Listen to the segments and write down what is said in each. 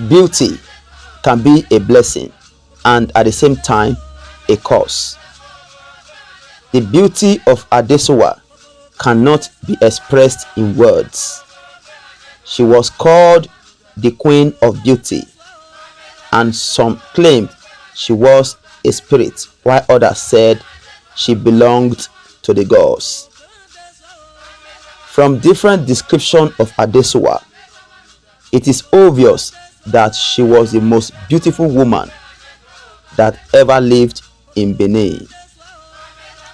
Beauty can be a blessing and at the same time a curse. The beauty of Adesuwa cannot be expressed in words. She was called the Queen of Beauty, and some claimed she was a spirit, while others said she belonged to the gods. From different descriptions of Adesuwa, it is obvious that she was the most beautiful woman that ever lived in Benin.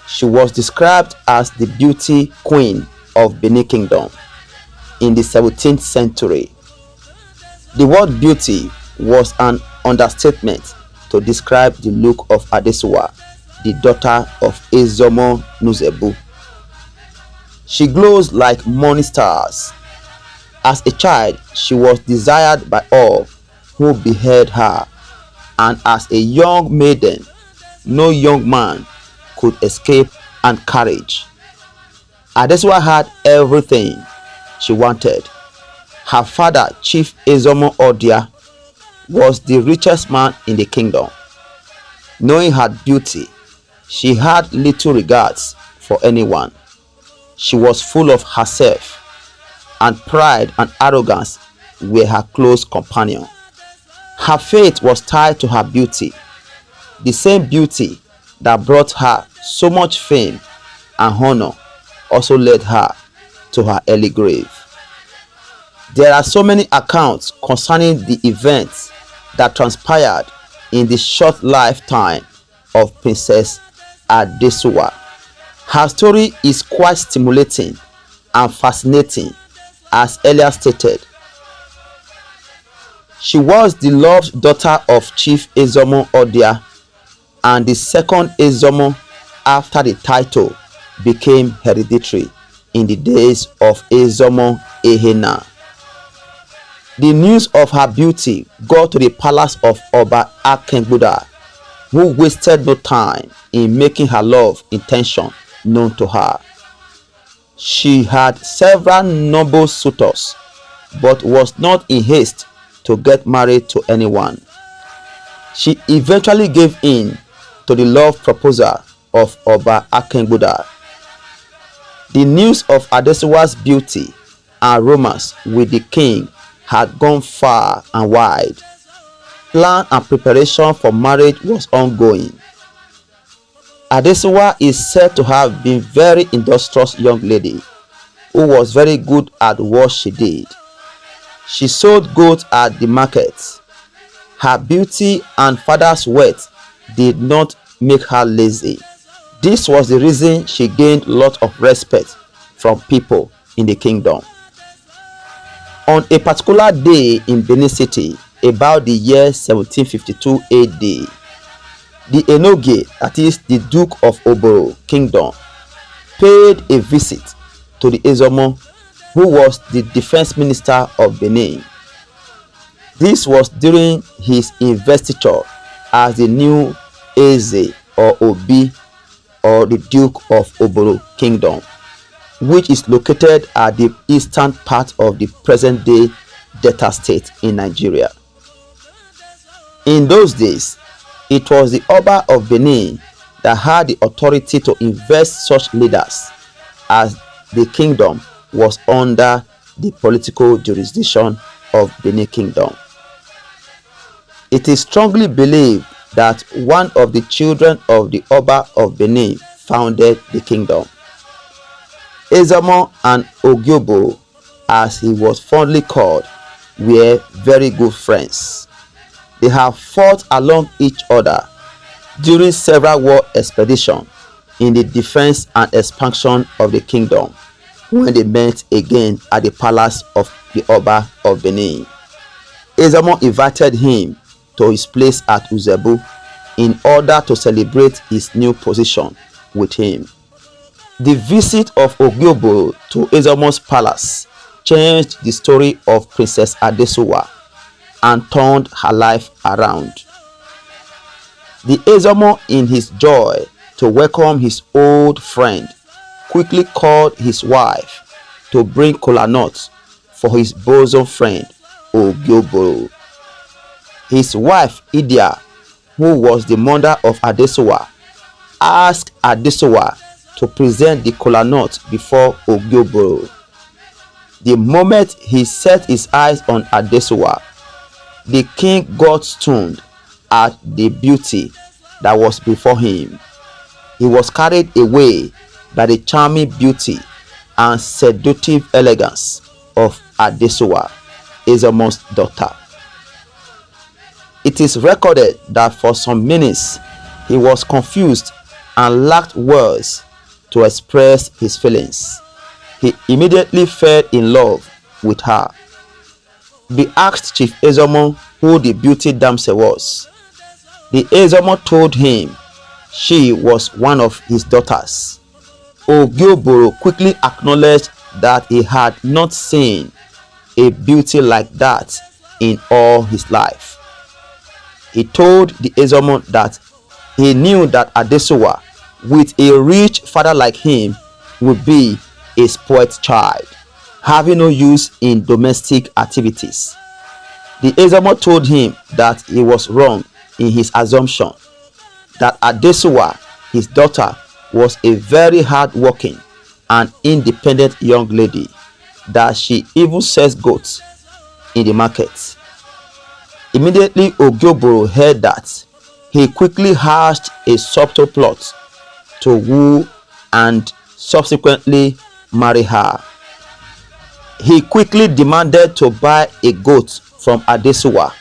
She was described as the beauty queen of Benin Kingdom in the 17th century. The word beauty was an understatement to describe the look of Adesuwa, the daughter of Ezomo Nuzebu. She glows like morning stars. As a child, she was desired by all who beheld her, and as a young maiden, no young man could escape and courage. Adesuwa had everything she wanted. Her father, Chief Ezomo Odia, was the richest man in the kingdom. Knowing her beauty, she had little regards for anyone. She was full of herself, and pride and arrogance were her close companion. Her fate was tied to her beauty, the same beauty that brought her so much fame and honor also led her to her early grave. There are so many accounts concerning the events that transpired in the short lifetime of Princess Adesuwa. Her story is quite stimulating and fascinating, as earlier stated. She was the loved daughter of Chief Ezomo Odia and the second Ezomo after the title became hereditary in the days of Ezomo Ehena. The news of her beauty got to the palace of Oba Akengbuda, who wasted no time in making her love intention known to her. She had several noble suitors, but was not in haste to get married to anyone. She eventually gave in to the love proposal of Oba Akengbuda. The news of Adesuwa's beauty and romance with the king had gone far and wide. Plan and preparation for marriage was ongoing. Adesuwa is said to have been a very industrious young lady who was very good at what she did. She sold goats at the markets. Her beauty and father's wealth did not make her lazy. This was the reason she gained a lot of respect from people in the kingdom. On a particular day in Benin City, about the year 1752 AD, the Enoge, that is the Duke of Oboro Kingdom, paid a visit to the Ezomo, who was the defense minister of Benin. This was during his investiture as the new Eze or Obi, or the Duke of Oboro Kingdom, which is located at the eastern part of the present-day Delta State in Nigeria. In those days, it was the Oba of Benin that had the authority to invest such leaders, as the kingdom was under the political jurisdiction of Benin Kingdom. It is strongly believed that one of the children of the Oba of Benin founded the kingdom. Ezomo and Ogyobo, as he was fondly called, were very good friends. They have fought along each other during several war expeditions in the defense and expansion of the kingdom when they met again at the palace of the Oba of Benin. Ezomo invited him to his place at Uzebu in order to celebrate his new position with him. The visit of Ogyobo to Ezomo's palace changed the story of Princess Adesuwa and turned her life around. The Ezomo, in his joy to welcome his old friend, quickly called his wife to bring kola nuts for his bosom friend Oboro. His wife Idia, who was the mother of Adesuwa, asked Adesuwa to present the kola nut before Oboro. The moment he set his eyes on Adesuwa, the king got stunned at the beauty that was before him. He was carried away by the charming beauty and seductive elegance of Adesuwa, Ezomo's daughter. It is recorded that for some minutes he was confused and lacked words to express his feelings. He immediately fell in love with her. He asked Chief Ezomo who the beauty damsel was. The Ezomo told him she was one of his daughters. Oboro quickly acknowledged that he had not seen a beauty like that in all his life. He told the Ezomo that he knew that Adesuwa, with a rich father like him, would be a spoilt child, having no use in domestic activities. The Ezomo told him that he was wrong in his assumption that Adesuwa, his daughter, was a very hard-working and independent young lady, that she even sells goats in the market. Immediately Oboro heard that, he quickly hatched a subtle plot to woo and subsequently marry her. He quickly demanded to buy a goat from Adesuwa.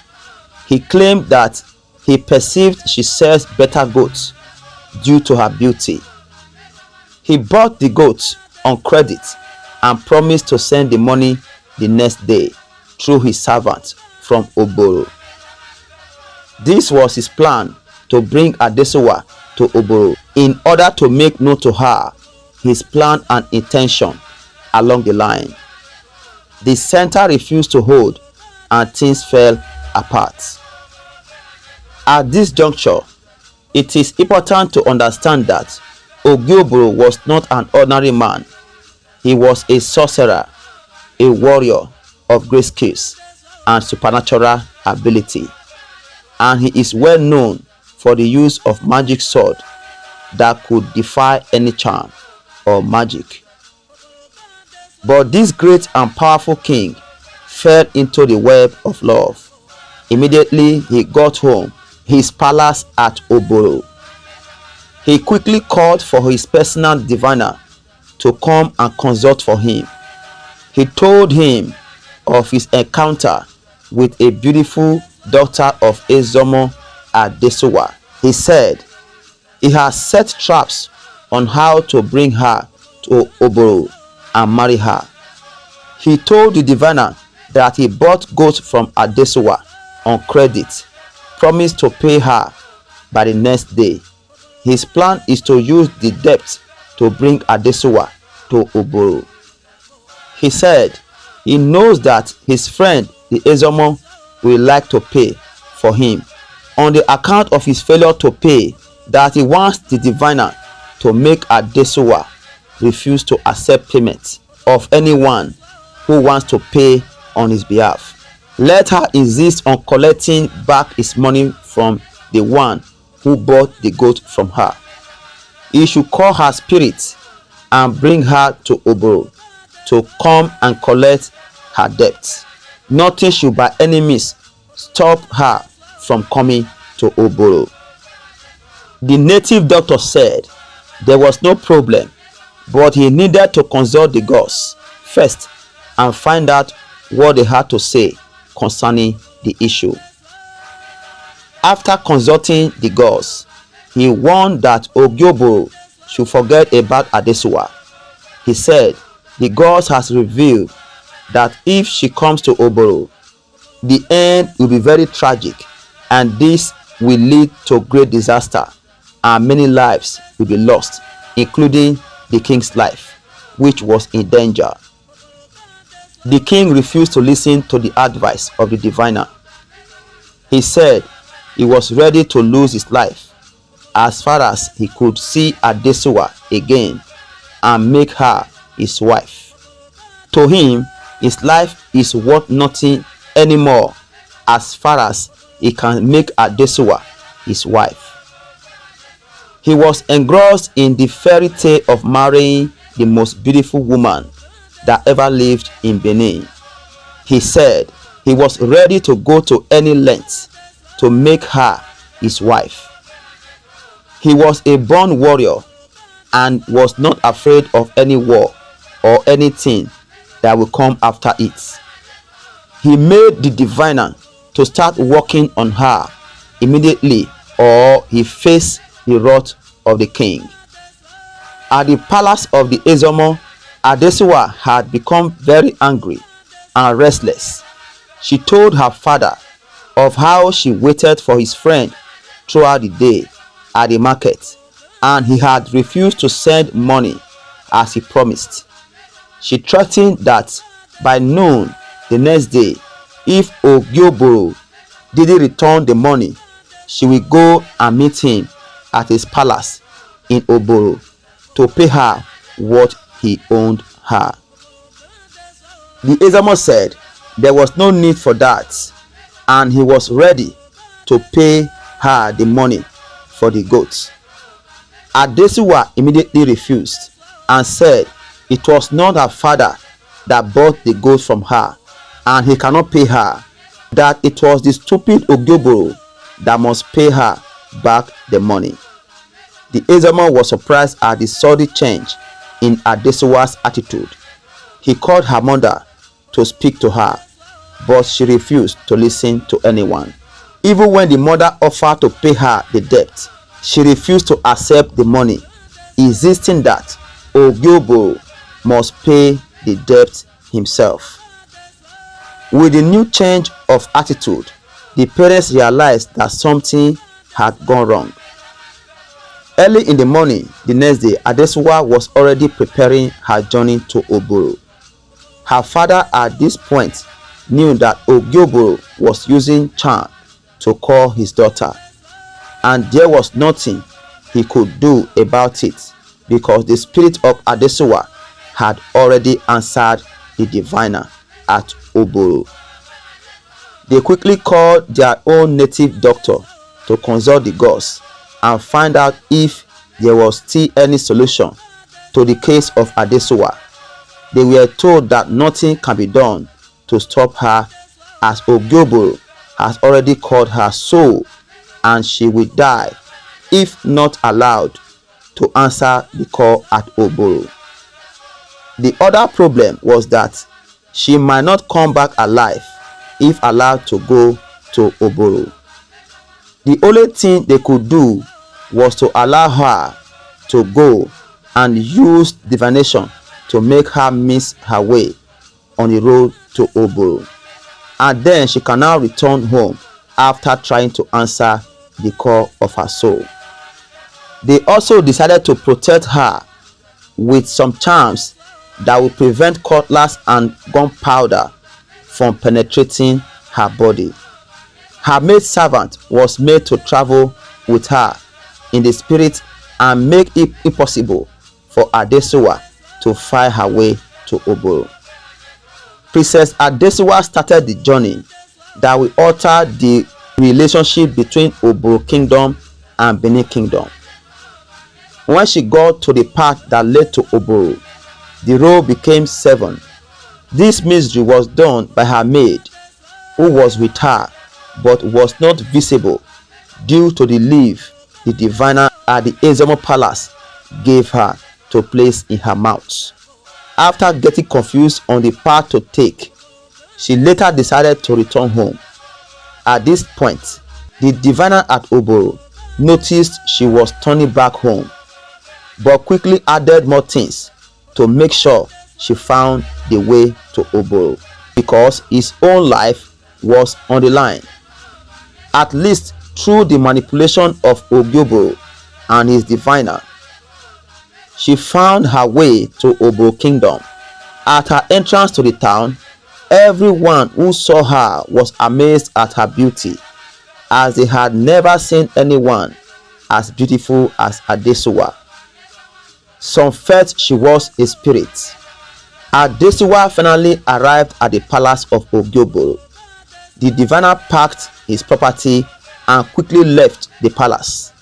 He claimed that he perceived she sells better goats due to her beauty. He bought the goat on credit and promised to send the money the next day through his servant from Oboro. This was his plan to bring Adesuwa to Oboro in order to make known to her his plan and intention along the line. The center refused to hold and things fell apart. At this juncture, it is important to understand that Oboro was not an ordinary man. He was a sorcerer, a warrior of great skills and supernatural ability, and he is well known for the use of magic sword that could defy any charm or magic. But this great and powerful king fell into the web of love. Immediately he got home his palace at Oboro. He quickly called for his personal diviner to come and consult for him. He told him of his encounter with a beautiful daughter of Ezomo Adesuwa. He said he has set traps on how to bring her to Oboro and marry her. He told the diviner that he bought goats from Adesuwa on credit, promised to pay her by the next day. His plan is to use the debt to bring Adesuwa to Oboro. He said he knows that his friend the Ezomo will like to pay for him on the account of his failure to pay, that he wants the diviner to make Adesuwa refuse to accept payment of anyone who wants to pay on his behalf. Let her insist on collecting back his money from the one who bought the goat from her. He should call her spirit and bring her to Oboro to come and collect her debt. Nothing should by any means stop her from coming to Oboro. The native doctor said there was no problem, but he needed to consult the gods first and find out what they had to say concerning the issue. After consulting the gods, he warned that Oboro should forget about Adesuwa. He said the gods has revealed that if she comes to Oboro, the end will be very tragic, and this will lead to great disaster, and many lives will be lost, including the king's life, which was in danger. The king refused to listen to the advice of the diviner. He said he was ready to lose his life as far as he could see Adesuwa again, and make her his wife. To him, his life is worth nothing anymore as far as he can make Adesuwa his wife. He was engrossed in the fairy tale of marrying the most beautiful woman that ever lived in Benin. He said he was ready to go to any length to make her his wife. He was a born warrior and was not afraid of any war or anything that will come after it. He made the diviner to start working on her immediately, or he faced the wrath of the king. At the palace of the Ezomo, Adesuwa had become very angry and restless. She told her father of how she waited for his friend throughout the day at the market, and he had refused to send money as he promised. She threatened that by noon the next day, if Obi of Oboro didn't return the money, she will go and meet him at his palace in Oboro to pay her what he owed her. The Ezomo said there was no need for that, and he was ready to pay her the money for the goats. Adesuwa immediately refused and said it was not her father that bought the goats from her, and he cannot pay her, that it was the stupid Obi of Oboro that must pay her back the money. The Ezomo was surprised at the sudden change in Adesuwa's attitude. He called her mother to speak to her, but she refused to listen to anyone. Even when the mother offered to pay her the debt, she refused to accept the money, insisting that Obi of Oboro must pay the debt himself. With the new change of attitude, the parents realized that something had gone wrong. Early in the morning the next day, Adesuwa was already preparing her journey to Oboro. Her father at this point knew that Obi of Oboro was using charm to call his daughter, and there was nothing he could do about it because the spirit of Adesuwa had already answered the diviner at Oboro. They quickly called their own native doctor to consult the gods and find out if there was still any solution to the case of Adesuwa. They were told that nothing can be done to stop her, as Obi of Oboro has already called her soul and she will die if not allowed to answer the call at Oboro. The other problem was that she might not come back alive if allowed to go to Oboro. The only thing they could do was to allow her to go and use divination to make her miss her way on the road to Oboro, and then she can now return home after trying to answer the call of her soul. They also decided to protect her with some charms that will prevent cutlass and gunpowder from penetrating her body. Her maid servant was made to travel with her in the spirit and make it impossible for Adesuwa to find her way to Oboro. Princess Adesuwa started the journey that will alter the relationship between Oboro Kingdom and Benin Kingdom. When she got to the path that led to Oboro, the road became 7. This mystery was done by her maid, who was with her but was not visible due to the leaf the diviner at the Ezomo palace gave her to place in her mouth. After getting confused on the path to take, she later decided to return home. At this point, the diviner at Oboro noticed she was turning back home, but quickly added more things to make sure she found the way to Oboro, because his own life was on the line. At least through the manipulation of Obi of Oboro and his diviner, she found her way to Oboro Kingdom. At her entrance to the town, everyone who saw her was amazed at her beauty, as they had never seen anyone as beautiful as Adesuwa. Some felt she was a spirit. Adesuwa finally arrived at the palace of Obi of Oboro. The diviner packed his property and quickly left the palace.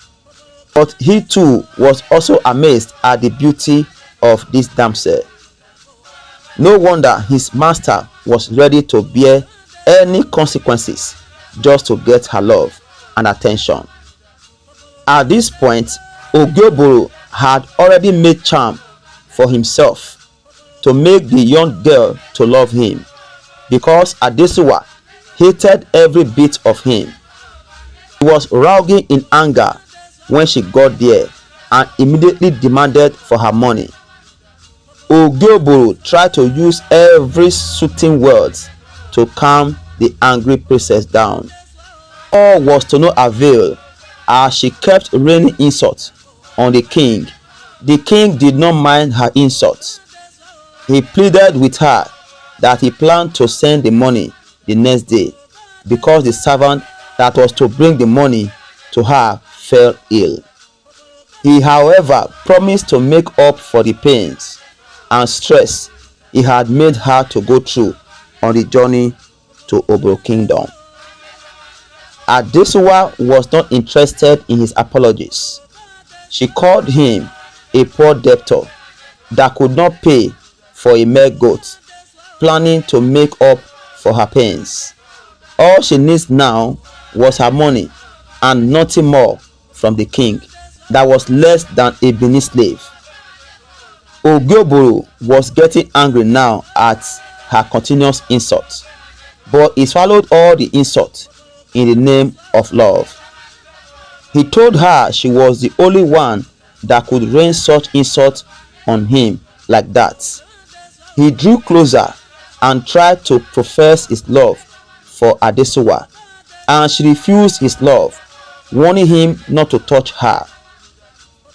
But he too was also amazed at the beauty of this damsel. No wonder his master was ready to bear any consequences just to get her love and attention. At this point, Obi of Oboro had already made charm for himself to make the young girl to love him, because Adesuwa hated every bit of him. He was raging in anger when she got there and immediately demanded for her money. Obi of Oboro tried to use every soothing words to calm the angry princess down. All was to no avail, as she kept raining insults on the king. The king did not mind her insults. He pleaded with her that he planned to send the money the next day, because the servant that was to bring the money to her fell ill. He, however, promised to make up for the pains and stress he had made her to go through on the journey to Oboro Kingdom. Adesuwa was not interested in his apologies. She called him a poor debtor that could not pay for a mere goat, planning to make up for her pains. All she needs now was her money and nothing more from the king that was less than a Benin slave. Obi of Oboro was getting angry now at her continuous insults, but he swallowed all the insults in the name of love. He told her she was the only one that could rain such insults on him like that. He drew closer and tried to profess his love for Adesuwa, and she refused his love, warning him not to touch her.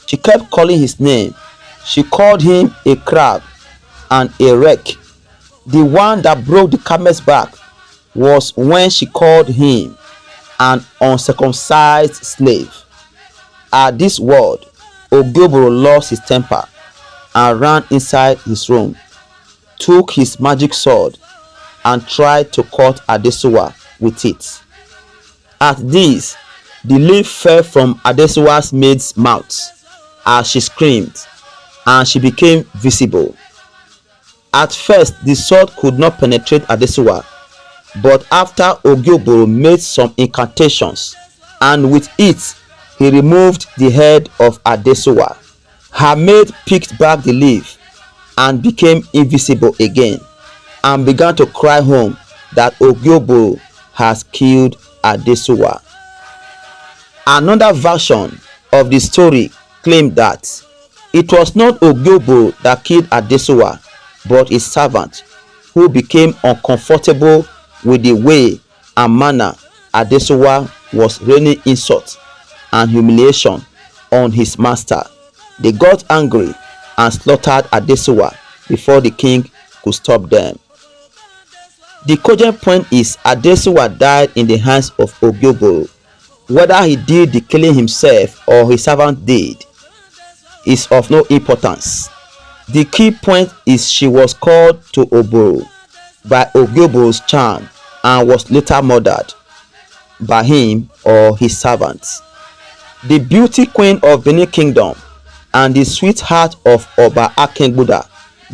She kept calling his name. She called him a crab and a wreck. The one that broke the camel's back was when she called him an uncircumcised slave. At this word, Obi of Oboro lost his temper and ran inside his room, took his magic sword and tried to cut Adesuwa with it. At this, the leaf fell from Adesuwa's maid's mouth as she screamed, and she became visible. At first, the sword could not penetrate Adesuwa, but after Obi of Oboro made some incantations, and with it he removed the head of Adesuwa, her maid picked back the leaf and became invisible again, and began to cry home that Obi of Oboro has killed Adesuwa. Another version of the story claimed that it was not Obi of Oboro that killed Adesuwa, but his servant, who became uncomfortable with the way and manner Adesuwa was raining insults and humiliation on his master. They got angry and slaughtered Adesuwa before the king could stop them. The cogent point is Adesuwa died in the hands of Obi of Oboro. Whether he did the killing himself or his servant did is of no importance. The key point is she was called to Oboro by Obi of Oboro's charm and was later murdered by him or his servants. The beauty queen of Benin Kingdom and the sweetheart of Oba Akengbuda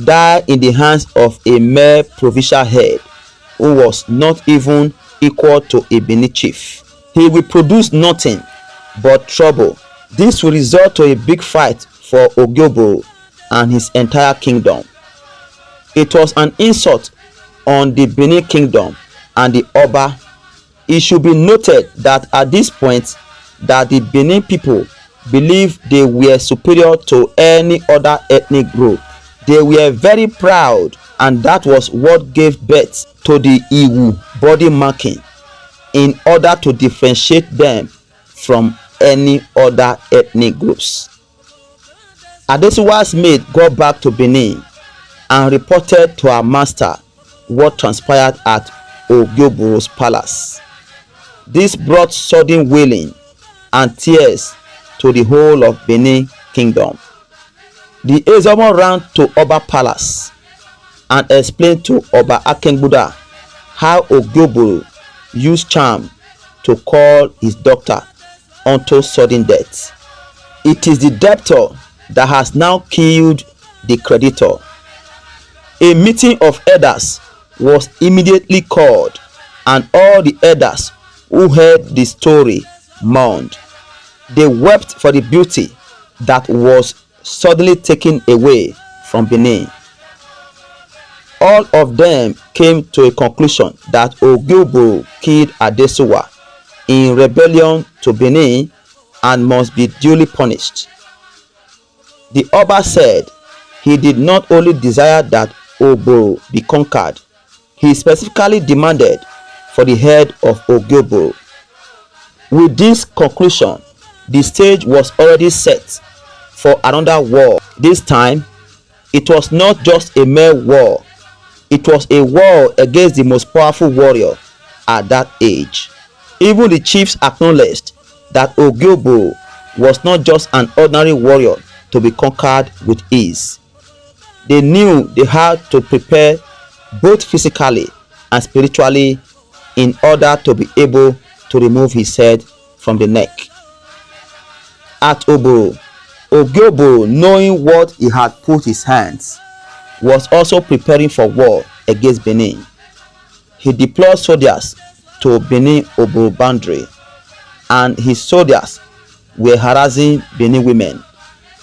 died in the hands of a mere provincial head who was not even equal to a Benin chief. He will produce nothing but trouble. This will result to a big fight for Obi of Oboro and his entire kingdom. It was an insult on the Benin Kingdom and the Oba. It should be noted that at this point that the Benin people believed they were superior to any other ethnic group. They were very proud, and that was what gave birth to the Iwu body marking, in order to differentiate them from any other ethnic groups. Adesuwa's maid got back to Benin and reported to her master what transpired at Obi of Oboro's palace. This brought sudden wailing and tears to the whole of Benin Kingdom. The Ezomo ran to Oba Palace and explained to Oba Akengbuda how Oboro used charm to call his doctor unto sudden death. It is the debtor that has now killed the creditor. A meeting of elders was immediately called, and all the elders who heard the story mourned. They wept for the beauty that was suddenly taken away from Benin. All of them came to a conclusion that Oboro killed Adesuwa in rebellion to Benin and must be duly punished. The Oba said he did not only desire that Oboro be conquered, he specifically demanded for the head of Oboro. With this conclusion, the stage was already set for another war. This time, it was not just a mere war, it was a war against the most powerful warrior at that age. Even the chiefs acknowledged that Oboro was not just an ordinary warrior to be conquered with ease. They knew they had to prepare both physically and spiritually in order to be able to remove his head from the neck. At Oboro, knowing what he had put his hands, was also preparing for war against Benin. He deployed soldiers to Benin Oboro boundary, and his soldiers were harassing Benin women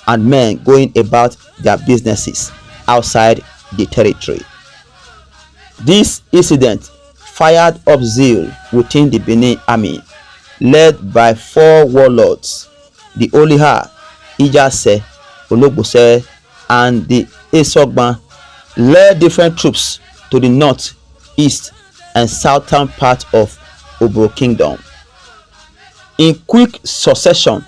and men going about their businesses outside the territory. This incident fired up zeal within the Benin army, led by 4 warlords, the Oliha, Ijase, Ologbose, and the Esogban, led different troops to the north, east, and southern part of Oboro Kingdom. In quick succession,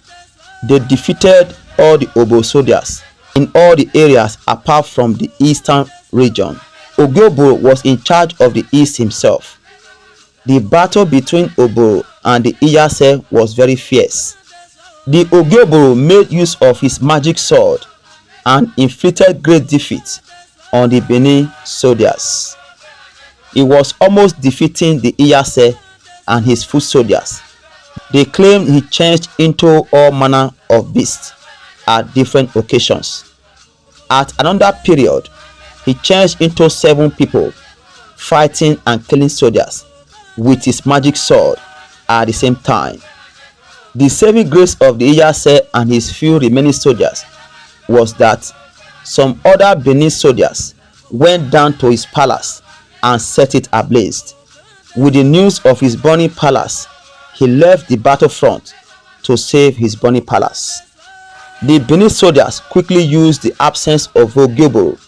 they defeated all the Oboro soldiers in all the areas apart from the eastern region. Oboro was in charge of the east himself. The battle between Oboro and the Ijase was very fierce. The Oboro made use of his magic sword and inflicted great defeat on the Benin soldiers. He was almost defeating the Ijase and his foot soldiers. They claimed he changed into all manner of beasts at different occasions. At another period, he changed into 7 people, fighting and killing soldiers with his magic sword at the same time. The saving grace of the Ijase and his few remaining soldiers was that some other Benin soldiers went down to his palace and set it ablaze. With the news of his burning palace, he left the battlefront to save his burning palace. The Benin soldiers quickly used the absence of Oboro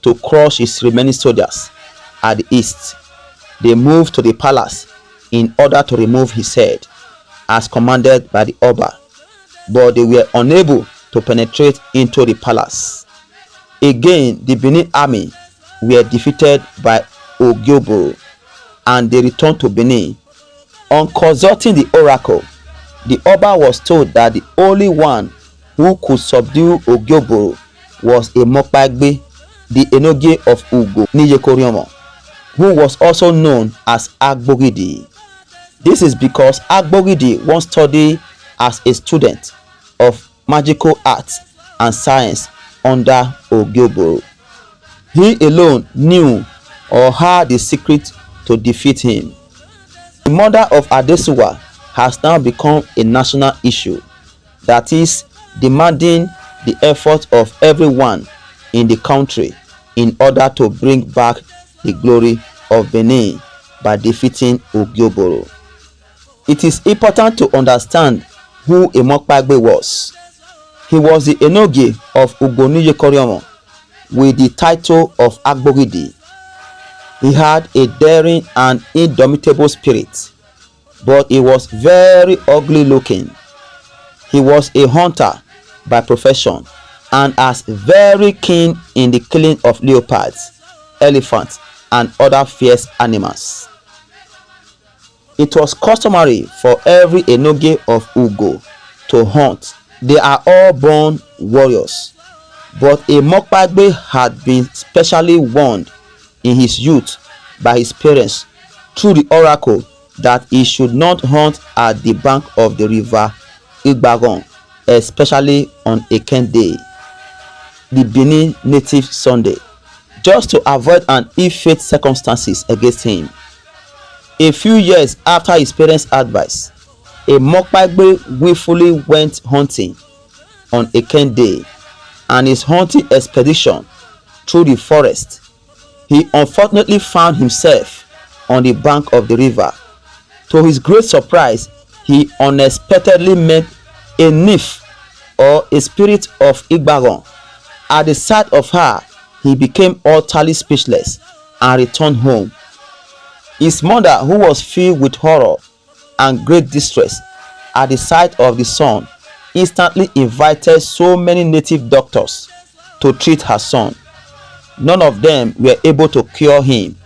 to crush his remaining soldiers at the east. They moved to the palace in order to remove his head, as commanded by the Oba, but they were unable to penetrate into the palace. Again, the Benin army were defeated by Oboro, and they returned to Benin. On consulting the oracle, the Oba was told that the only one who could subdue Oboro was a Mokpagbe, the Enoge of Ugo Niyekoriomo, who was also known as Agbogidi. This is because Agbogidi once studied as a student of magical arts and science under Oboro. He alone knew or had the secret to defeat him. The murder of Adesuwa has now become a national issue, that is, demanding the effort of everyone in the country in order to bring back the glory of Benin by defeating Oboro. It is important to understand who Mokpagbe was. He was the Enoge of Ugo Niyekoriomo with the title of Agbogidi. He had a daring and indomitable spirit, but he was very ugly looking. He was a hunter by profession and as very keen in the killing of leopards, elephants, and other fierce animals. It was customary for every Enoge of Ugo to hunt. They are all born warriors, But a Mokpagbe had been specially warned in his youth by his parents through the oracle that he should not hunt at the bank of the river Igbagon, especially on Eken Day, the Benin native Sunday, just to avoid an ill-fate circumstances against him. A few years after his parents' advice, a Mokpagbe willfully went hunting on Eken Day, and his hunting expedition through the forest, he unfortunately found himself on the bank of the river. To his great surprise, he unexpectedly met a nymph or a spirit of Igbagon. At the sight of her, he became utterly speechless and returned home. His mother, who was filled with horror and great distress at the sight of the son, instantly invited so many native doctors to treat her son. None of them were able to cure him.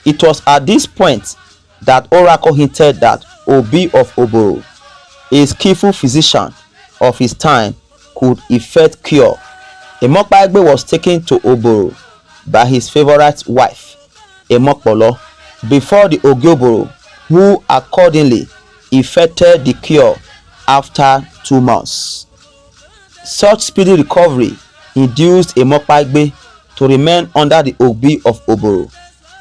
It was at this point that oracle hinted that Obi of Oboro, a skillful physician of his time, could effect cure. A Mokpagbe was taken to Oboro by his favorite wife, a Mokpolo, before the Ogioboro, who accordingly effected the cure after 2 months. Such speedy recovery induced a Mokpagbe to remain under the Obi of Oboro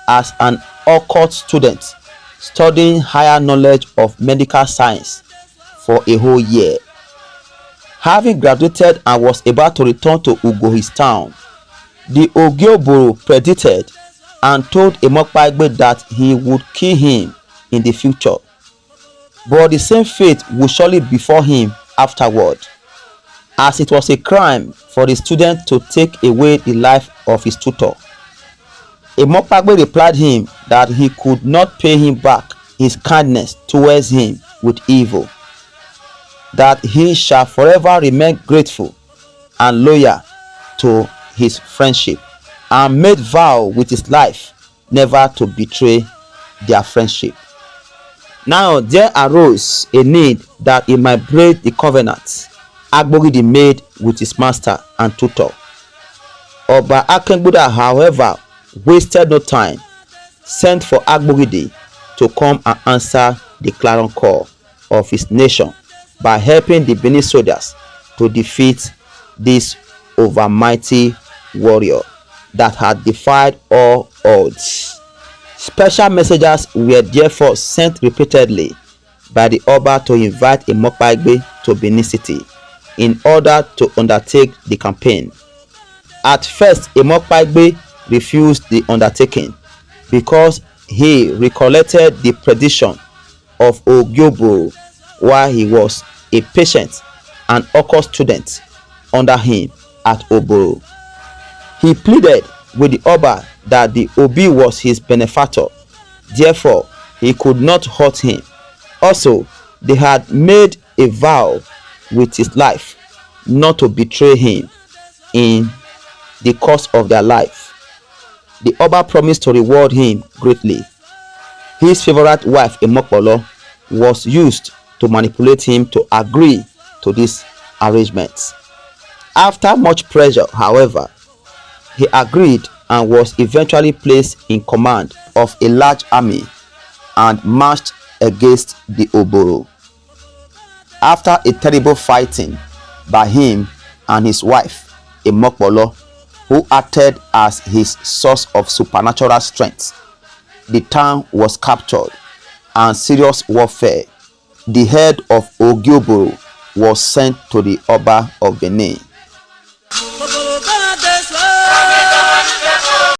as an occult student, studying higher knowledge of medical science for a whole year. Having graduated and was about to return to Ugo, his town, the Ogioboro predicted and told a Mokpagbe that he would kill him in the future, but the same fate would surely befall him afterward, as it was a crime for the student to take away the life of his tutor. A Mokpagbe replied him that he could not pay him back his kindness towards him with evil, that he shall forever remain grateful and loyal to his friendship, and made vow with his life never to betray their friendship. Now there arose a need that he might break the covenant Agbogidi made with his master and tutor. Oba Akengbuda, however, wasted no time, sent for Agbogidi to come and answer the clarion call of his nation by helping the Benin soldiers to defeat this overmighty warrior that had defied all odds. Special messengers were therefore sent repeatedly by the Oba to invite a Mokpagbe to Benin City in order to undertake the campaign. At first, a Mokpagbe refused the undertaking because he recollected the prediction of Ogioboro while he was a patient and occult student under him at Oboro. He pleaded with the Oba that the Obi was his benefactor, therefore he could not hurt him. Also, they had made a vow with his life not to betray him in the course of their life. The Oba promised to reward him greatly. His favorite wife, a Mokpolo, was used to manipulate him to agree to this arrangement. After much pressure, however, he agreed and was eventually placed in command of a large army and marched against the Oboro. After a terrible fighting by him and his wife, a Mokpolo, who acted as his source of supernatural strength, the town was captured and serious warfare. The head of Ogioboro was sent to the Oba of Benin.